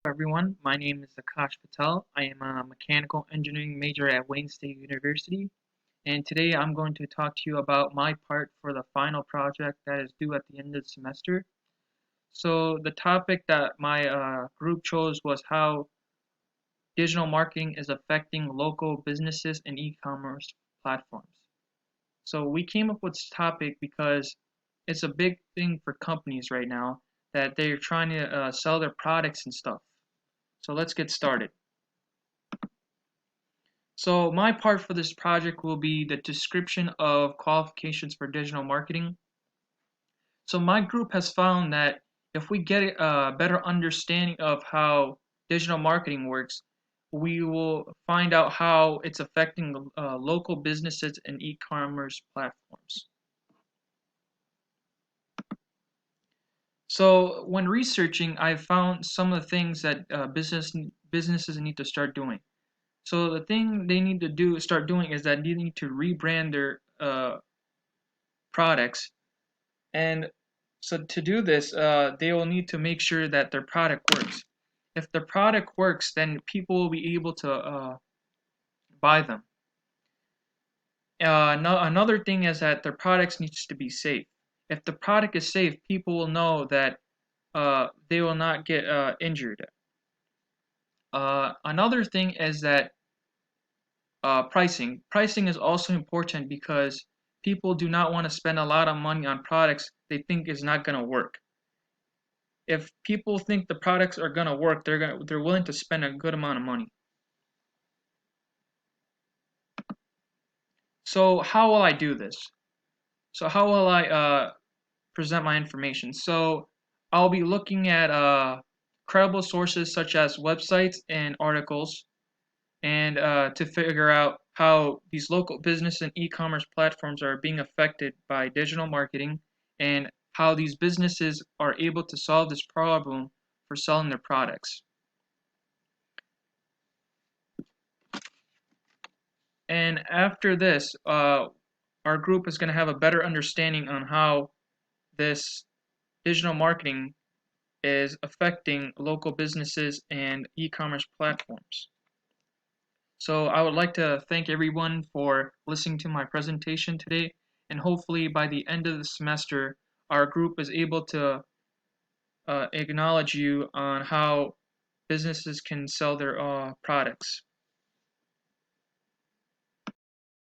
Everyone. My name is Akash Patel. I am a mechanical engineering major at Wayne State University, and today I'm going to talk to you about my part for the final project that is due at the end of the semester. So the topic that my group chose was how digital marketing is affecting local businesses and e-commerce platforms. So we came up with this topic because it's a big thing for companies right now that they're trying to sell their products and stuff. So let's get started. So my part for this project will be the description of qualifications for digital marketing. So my group has found that if we get a better understanding of how digital marketing works, we will find out how it's affecting local businesses and e-commerce platforms. So when researching, I found some of the things that businesses need to start doing. So the thing they need to start doing is that they need to rebrand their products, and so to do this, they will need to make sure that their product works. If the product works, then people will be able to buy them. No, another thing is that their products needs to be safe. If the product is safe, people will know that they will not get injured. Another thing is that pricing. Pricing is also important because people do not want to spend a lot of money on products they think is not going to work. If people think the products are going to work, they're willing to spend a good amount of money. So how will I do this? So how will I present my information? So I'll be looking at credible sources such as websites and articles, and to figure out how these local business and e-commerce platforms are being affected by digital marketing, and how these businesses are able to solve this problem for selling their products. And after this, our group is going to have a better understanding on how this digital marketing is affecting local businesses and e-commerce platforms. So I would like to thank everyone for listening to my presentation today, and hopefully by the end of the semester, our group is able to acknowledge you on how businesses can sell their products.